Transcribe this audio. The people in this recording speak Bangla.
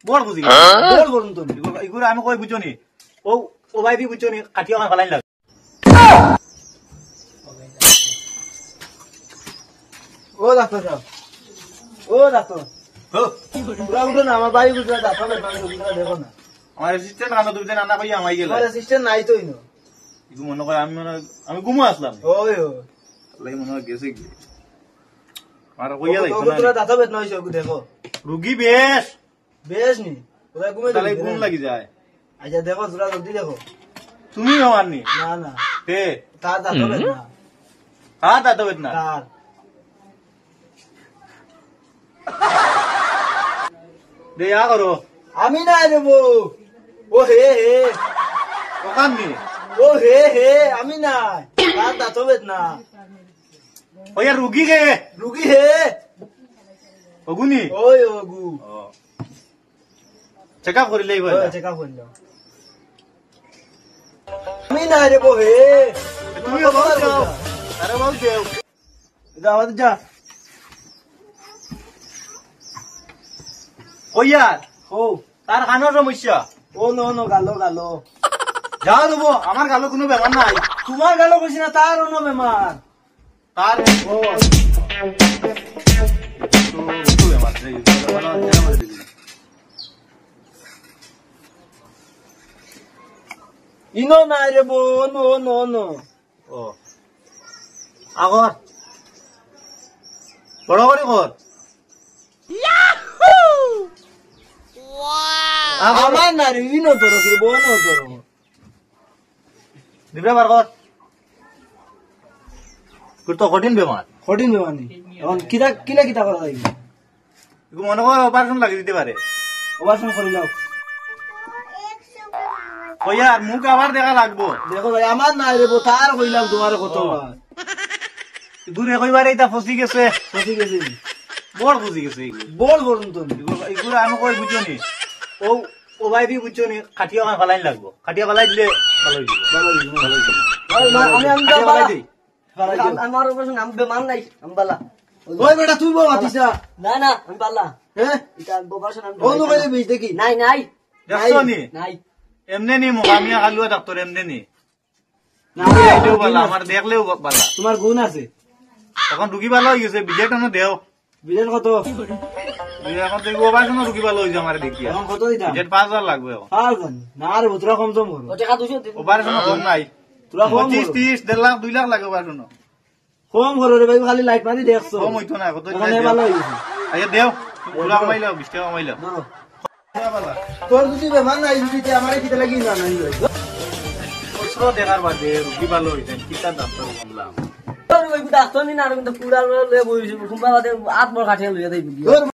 বড় বুঝি বড় বড় তো এগুলো আমি কই বুঝছো নি ও ও ভাই বি বুঝছো নি কাটিয়া আমার ফলাইন লাগ ও ডাক্তার সাহেব ও ডাক্তার পুরা উঠো না আমার বাড়ি বুঝরা ডাক্তার দেখো না আমার অ্যাসিস্ট্যান্ট আনা তুমি নানা কইয়া আমাই গেল আমার অ্যাসিস্ট্যান্ট নাই তো ইনো ইগু মনে করে আমি ঘুমো আসলাম ওই ও লাই মনে হয় গেছে কি আর কইয়া যাইতো ওগো না তোরা দাঁতা বেদ নইছো দেখো রুগী বেশ বেশ নি ওরা ঘুমে তাহলে ঘুম লাগি যায় আচ্ছা দেখো তোরা জলদি দেখো তুমি হওয়ারনি না না তে তার দাঁতা বেদ না হ্যাঁ দাদা বেদ না তার দে ইয়া করো আমি না দেবো ও হে হে ওখান নি ও হে হে আমি না তার দাঁতা বেদ না ওয়া রুগী কে রুগী হে ওগুনি ওই ওগু চেকআপ করিলে ওই চেকআপ করলো আমি না দেবো হে তুমি বাবু যাও আরে বাবু যাও যা আমাদের যা ওয়া ও তার কানের সমস্যা ও নো নো গালো গালো যাও দেবো আমার গালো কোনো ব্যাপার নাই তোমার গালো কইছি না তার অন্য বেমার তার ও তো ব্যাপার ইনো নাই রে বো নো নো নো ও আগর বড় করে কর আমার না রে ইনো তোর কি বো নো তোর দিবে বার কর তো কঠিন বেমার কঠিন বেমানি এখন কিটা কিলা কিটা করা যাইবে এগু মনে হয় অপারেশন লাগি দিতে পারে অপারেশন করে যাও ওয়া আর মুখ আবার দেখা লাগবো দেখো ভাই আমার নাই রে বো তার কইলাম তোমার কত দূরে কইবার এইটা ফসি গেছে ফসি গেছি বড় বুঝি গেছে বল বলুন তো এগুলো আমি কই বুঝছো নি ও ও ভাই বি বুঝছো নি কাটিয়া আমার ফলাইন লাগবো কাটিয়া ফলাই দিলে ভালো হইবে ভালো হইবে আমি আমি কাটিয়া ফলাই দেই আমার অপারেশন আমি বেমান নাই আমি বালা ওই বেটা তুই বল আতিসা না না আমি বালা হ্যাঁ এটা অপারেশন আমি ও নো কইলে বিজ দেখি নাই নাই দেখছো নি নাই এমনে নি মোকামিয়া খালুয়া ডাক্তার এমনে নি না এইটাও বালা আমার দেখলেও বালা তোমার গুণ আছে এখন রুগী ভালো হয়ে গেছে বিজেট না দেও বিলেন কত এখন তো অপারেশন রুগী ভালো হয়েছে আমার দেখিয়া এখন কত দিতাম বিজেট 5000 লাগবে এখন আর কোন না আর তোরা কম জম করো টাকা 200 অপারেশন কম নাই তোরা কম 25 30 1.5 লাখ 2 লাখ লাগে অপারেশন কম করো রে ভাই খালি লাইট মারি দেখছো কম হইতো না কত মানে ভালো হয়ে গেছে আচ্ছা দেও পুরা কমাইলো 20 টাকা কমাইলো ধরো তোর যদি বেমান নাই যদি আমারে কিতে লাগি না নাই ওইসব দেখার বাদে রুগী ভালো হইছে কিটা ডাক্তার কমলাম তোর ওই ডাক্তার নি না আর কিন্তু পুরা লয়ে বইছে কুম্বা বাদে আট বড় কাঠিয়া লইয়া দেই